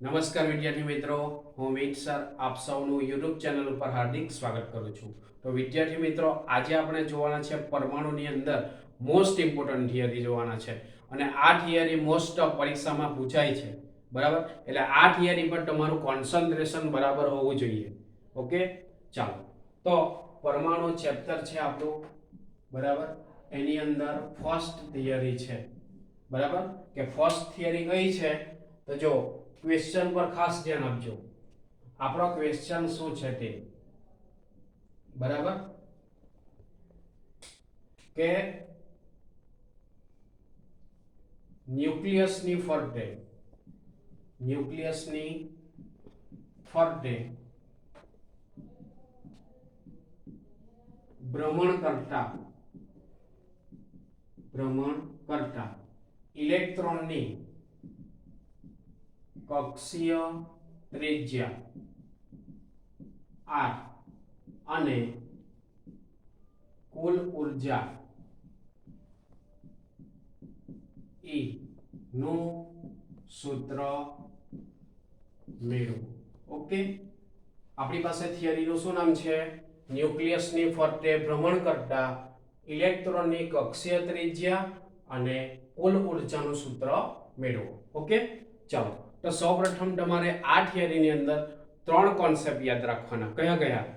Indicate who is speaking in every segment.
Speaker 1: નમસ્કાર વિદ્યાર્થી મિત્રો, હું મીત સર આપ સૌનું યુટ્યુબ ચેનલ ઉપર હાર્દિક સ્વાગત કરું છું. તો વિદ્યાર્થી મિત્રો, આજે આપણે જોવાના છે પરમાણુની અંદર મોસ્ટ ઇમ્પોર્ટન્ટ થિયરી જોવાના છે. અને આ થિયરી મોસ્ટ ઓફ પરીક્ષામાં પૂછાય છે, બરાબર. એટલે આ થિયરી પર તમારું કોન્સન્ટ્રેશન બરાબર હોવું જોઈએ. ઓકે, ચાલો. તો પરમાણુ ચેપ્ટર છે આપણું, બરાબર. એની અંદર ફર્સ્ટ થિયરી છે, બરાબર. કે ફર્સ્ટ થિયરી કઈ છે તો જો ક્વેશ્ચન પર ખાસ ધ્યાન આપજો. આપણો ક્વેશ્ચન શું છે તે, બરાબર, કે ન્યુક્લિયસની ફરતે ભ્રમણ કરતા ઇલેક્ટ્રોનની કક્ષીય ત્રિજ્યા r અને કુલ ઊર્જા E નું સૂત્ર મેળવો. ઓકે, આપણી પાસે થિયરીનું શું નામ છે? ન્યુક્લિયસની ફરતે ભ્રમણ કરતા ઇલેક્ટ્રોનની કક્ષીય ત્રિજ્યા અને કુલ ઊર્જાનું સૂત્ર મેળવો. ઓકે, ચાલો. તો સૌપ્રથમ તમારે આ થિયરીની અંદર ત્રણ કોન્સેપ્ટ યાદ રાખવાના. કયા કયા?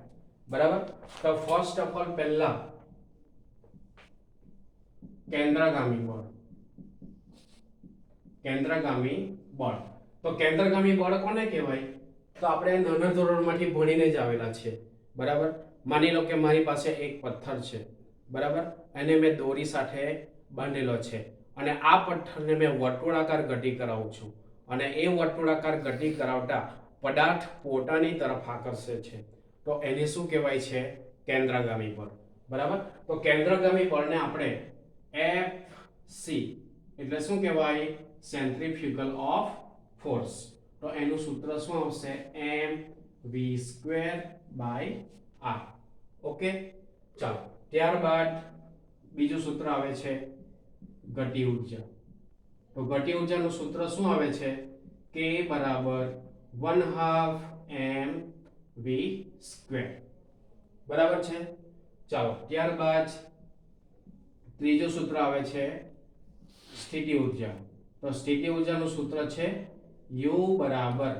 Speaker 1: બરાબર. તો ફર્સ્ટ ઓફ ઓલ પહેલા કેન્દ્રગામી બળ. તો કેન્દ્રગામી બળ કોને કહેવાય? તો આપણે નાના ધોરણમાંથી ભણીને જ આવેલા છે, બરાબર. માની લો કે મારી પાસે એક પથ્થર છે, બરાબર. એને મેં દોરી સાથે બાંધેલો છે અને આ પથ્થરને મેં વર્તુળાકાર ગતિ કરાવું છું અને એ વર્તુળાકાર ગતિ કરાવતા પદાર્થ પોતાની તરફ આકર્ષે છે, તો એને શું કહેવાય છે? કેન્દ્રગામી બળ, બરાબર. તો કેન્દ્રગામી બળને આપણે FC એટલે શું કહેવાય? Centrifugal of force. તો એનું સૂત્ર શું આવશે? mv²/r. ઓકે, ચાલો. ત્યારબાદ બીજું સૂત્ર આવે છે ગતિ ઊર્જા. તો ગતિ ઊર્જાનું સૂત્ર શું આવે છે? k બરાબર 1/2 mv², બરાબર છે. ચાલો, ત્યારબાદ ત્રીજું સૂત્ર આવે છે સ્થિતિ ઊર્જા. તો સ્થિતિ ઊર્જાનું સૂત્ર છે U બરાબર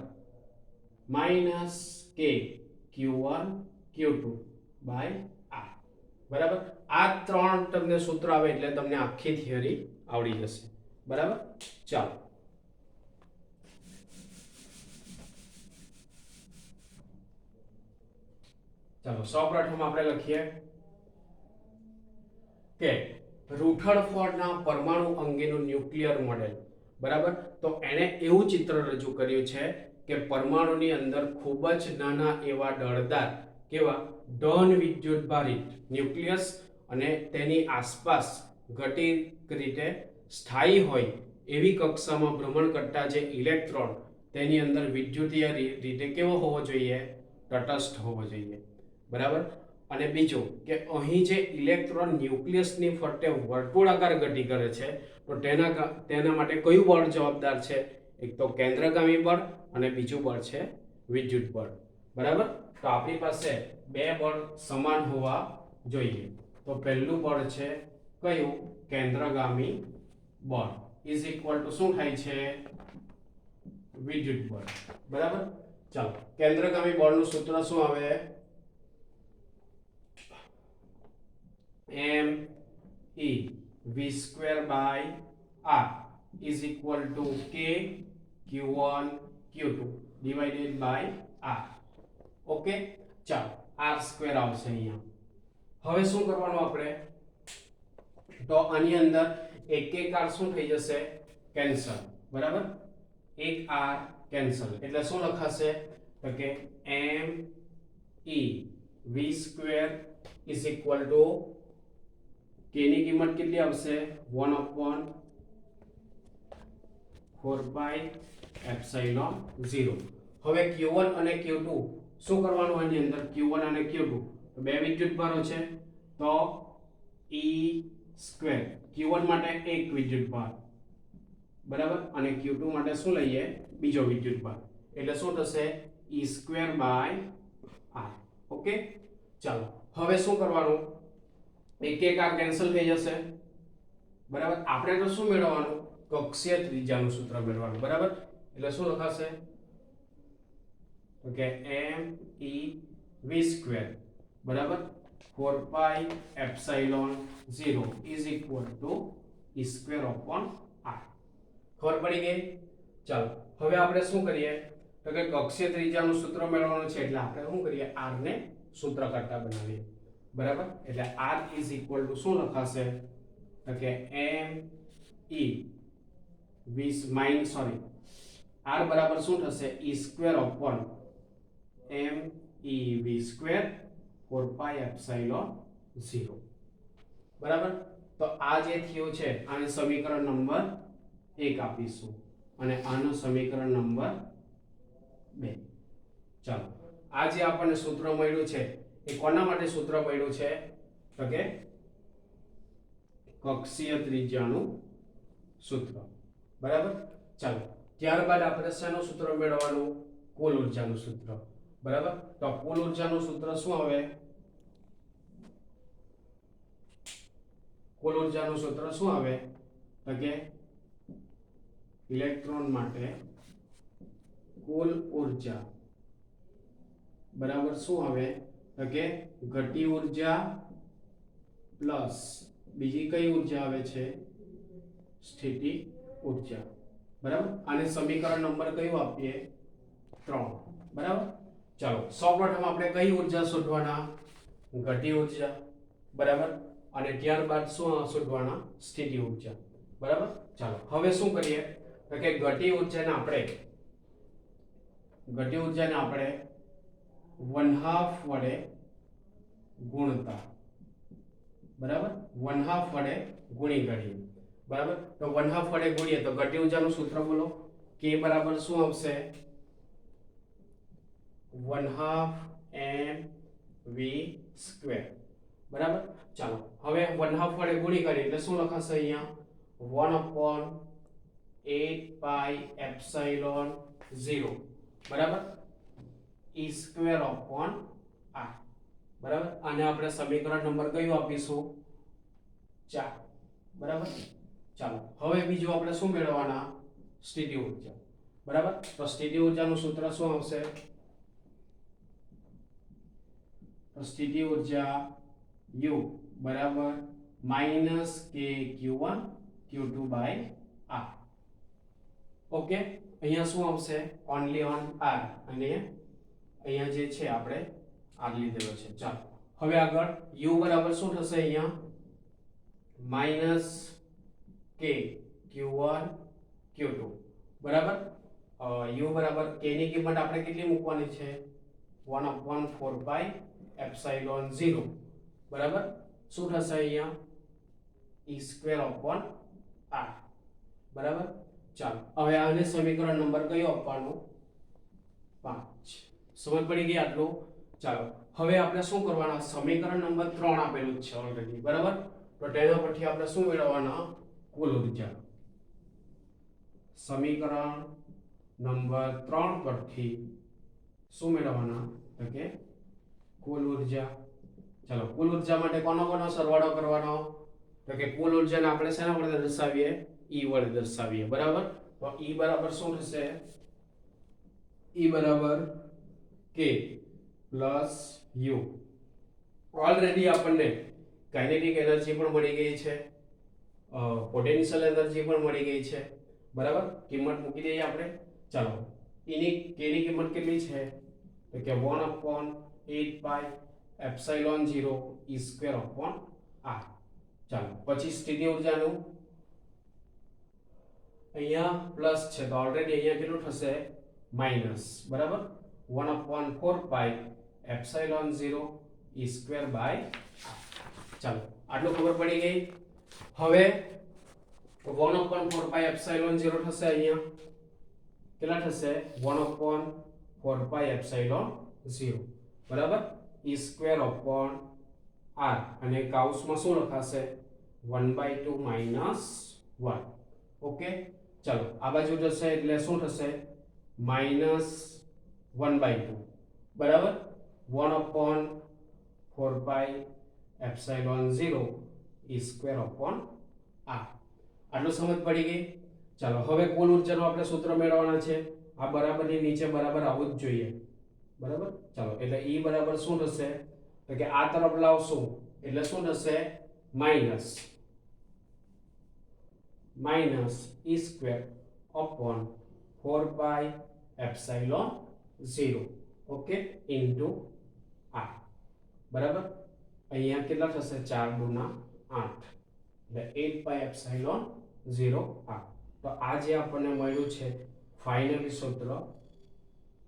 Speaker 1: -k q1 q2/r. બરાબર. આ ત્રણ તમને સૂત્ર આવે એટલે તમને આખી થિયરી આવડી જશે, બરાબર. ચાલો, સૌપ્રથમ આપણે લખીએ કે રુથરફોર્ડના પરમાણુ અંગેનું ન્યુક્લિયર મોડેલ, બરાબર. તો એણે એવું ચિત્ર રજૂ કર્યું છે કે પરમાણુની અંદર ખૂબ જ નાના એવા દળદાર કેવા ધન વિદ્યુતભારિત ન્યુક્લિયસ અને તેની આસપાસ ગતિક રીતે સ્થાયી હોય એવી કક્ષામાં ભ્રમણ કરતા જે ઇલેક્ટ્રોન તેની અંદર વિદ્યુતીય રીતે કેવો હોવો જોઈએ? તટસ્થ હોવો જોઈએ, બરાબર. અને બીજું કે અહીં જે ઇલેક્ટ્રોન ન્યુક્લિયસની ફરતે વર્તુળાકાર ગતિ કરે છે, તો તેના માટે કયું બળ જવાબદાર છે? એક તો કેન્દ્રગામી બળ અને બીજું બળ છે વિદ્યુત બળ, બરાબર. તો આપણી પાસે બે બળ સમાન હોવા જોઈએ. તો પહેલું બળ છે કયું? કેન્દ્રગામી બળ ઇઝ ઇક્વલ ટુ શું થાય છે? વિદ્યુત બળ, બરાબર. ચાલો, કેન્દ્રગામી બળનું સૂત્ર શું આવે? mv²/r is equal to k q1 q2/r. Okay, ચાલો, r² આવશે અહીંયા. હવે શું કરવાનું આપણે? તો આની અંદર એક r શું થઈ જશે? કેન્સલ, બરાબર. એક r કેન્સલ એટલે શું લખાશે? તો કે mv² is equal to k ની કિંમત કેટલી આવશે? 1/4πε0. હવે q1 અને q2 શું કરવાનું? આની અંદર q1 અને q2 બે વિદ્યુતભારો છે, તો e² q1 માટે એક વિદ્યુતભાર, બરાબર. અને q2 માટે શું લઈએ? બીજો વિદ્યુતભાર. એટલે શું થશે e square by r. Okay, ચાલો હવે શું કરવાનું, એક એક આ કેન્સલ થઈ જશે. બરાબર, આપણે તો શું મેળવવાનું, કક્ષીય ત્રિજ્યાનું સૂત્ર મેળવવાનું. બરાબર, એટલે શું લખાશે, તો કે m e v સ્ક્વેર બરાબર 4 પાઈ epsilon 0 is equal to e square upon r. ખબર પડી ગઈ? ચાલો હવે આપણે શું કરીએ, તો કે કક્ષીય ત્રિજ્યાનું સૂત્ર મેળવવાનું છે એટલે આપણે શું કરીએ, r ને સૂત્ર કરતા બનાવીએ. બરાબર, એટલે r ઇઝ ઇક્વલ ટુ શું લખાશે, તો કે m e r બરાબર શું થશે, e square upon m e v square 4 પાઈ એપ્સિલોન 0. બરાબર, તો આ જે થયું છે આને સમીકરણ નંબર 1 આપીશું અને આનો સમીકરણ નંબર 2. ચાલો આ જે આપણને સૂત્ર મળ્યું છે એ કોના માટે સૂત્ર મળ્યું છે, તો કે કક્ષીય ત્રિજ્યાનું સૂત્ર. બરાબર, ચાલો ત્યારબાદ આપણે શેનું સૂત્ર મેળવવાનું, કુલ ઊર્જાનું સૂત્ર. બરાબર, તો કુલ ઊર્જાનું સૂત્ર શું આવે, કુલ ઊર્જાનું સૂત્ર શું આવે, તો કે ઇલેક્ટ્રોન માટે કુલ ઊર્જા બરાબર શું આવે, તો કે ગતિ ઊર્જા પ્લસ બીજી કઈ ઊર્જા આવે છે, સ્થિતિ ઊર્જા. બરાબર, આને સમીકરણ નંબર કયું આપીએ, 3. બરાબર, ચાલો સૌપ્રથમ આપણે કઈ ઊર્જા શોધવાના, ગતિ ઊર્જા. બરાબર, અને ત્યારબાદ શું શોધવાના, સ્થિતિ ઊર્જા. બરાબર, ચાલો હવે શું કરીએ, તો કે ગતિ ઊર્જાને આપણે 1/2 વડે ગુણતા. બરાબર, 1/2 વડે ગુણી કાઢીએ. બરાબર, તો 1/2 વડે ગુણીએ તો ગતિ ઊર્જાનું સૂત્ર બોલો, k બરાબર શું આવશે, 1/2 mv સ્ક્વેર. બરાબર, ચાલો હવે 1/2 વડે ગુણી કરીએ એટલે શું લખાશે અહીંયા, 1/8 પાઈ એપ્સિલોન 0 બરાબર e સ્ક્વેર અપોન r. બરાબર, આને આપણે સમીકરણ નંબર કયું આપીશું, 4. બરાબર, ચાલો હવે બીજું આપણે શું મેળવવાના, સ્થિતિ ઊર્જા. બરાબર, તો સ્થિતિ ઊર્જાનું સૂત્ર શું આવશે, તો સ્થિતિ ઊર્જા u બરાબર minus k q1 q2 by r. Okay, અહીંયા શું આવશે, ઓનલી ઓન r, અને અહીંયા જે છે આપણે r લીધેલો છે. ચાલો હવે આગળ u બરાબર શું થશે, અહીંયા માઈનસ k q1 q2. બરાબર, u બરાબર k ની કિંમત આપણે કેટલી મૂકવાની છે, 1/4 પાઈ એપ્સિલોન 0. બરાબર, શું થશે અહીંયા, e સ્ક્વેર અપોન r. બરાબર, ચાલો હવે આને સમીકરણ નંબર કયો આપવાનો, 5. સમજ પડી ગઈ આટલું? ચાલો હવે આપણે શું કરવાના, સમીકરણ નંબર 3 આપેલું છે ઓલરેડી. બરાબર, તો તેના પરથી આપણે શું મેળવવાના, કુલ ઊર્જા. સમીકરણ નંબર 3 પરથી શું મેળવવાના, તો કે કુલ ઊર્જા. ચાલો કુલ ઊર્જા માટે કોનો સરવાળો કરવાનો, તો કે કુલ ઊર્જાને આપણે શેના વડે દર્શાવીએ, E વડે દર્શાવીએ. બરાબર, તો E બરાબર શું થશે, E બરાબર k પ્લસ u. ઓલરેડી આપણને કાઇનેટિક એનર્જી પણ મળી ગઈ છે, પોટેન્શિયલ એનર્જી પણ મળી ગઈ છે. બરાબર, કિંમત મૂકી દઈએ આપણે. ચાલો k ની કિંમત કેટલી છે, તો કે 1/8 પાઈ epsilon 0 e square upon r. ચાલો પછી સ્થિતિ ઊર્જાનું અહીંયા પ્લસ છે તો ઓલરેડી અહીંયા કેટલું થશે, માઈનસ. બરાબર, 1/4 pi epsilon 0 e square by r. ચાલો આટલું ખબર પડી ગઈ. હવે 1/4 પાઈ એપ્સિલોન 0 થશે, અહીંયા કેટલા થશે, 1/4 પાઈ એપ્સિલોન 0 બરાબર e સ્ક્વેર અપોન r, અને કાઉસમાં શું લખાશે, 1/2 માઈનસ 1. ઓકે, ચાલો આ બાજુ જશે એટલે શું થશે, માઇનસ 1/2 બરાબર 1/4πε0 e સ્ક્વેર અપોન r આટલું સમજ પડી ગઈ. ચાલો હવે કુલ ઉર્જાનું આપણે સૂત્ર મેળવવાના છે. આ બરાબરની નીચે બરાબર આવું જ જોઈએ બરાબર. ચાલો એટલે E બરાબર શું થશે તો કે આ તરફ લાવશું એટલે શું થશે minus e square upon 4πε0 okay into r બરાબર. અહીંયા કેટલા થશે 4 દુના 8 એટલે 8πε0 r. તો આ જે આપણને મળ્યું છે ફાઇનલી સૂત્ર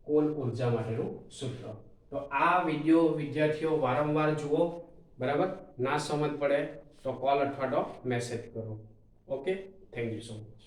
Speaker 1: કુલ ઉર્જા માટેનું સૂત્ર. તો આ વિડિયો વિદ્યાર્થીઓ વારંવાર જુઓ બરાબર. ના સમજ પડે તો કોલ અથવા તો મેસેજ કરો. Okay thank you so much.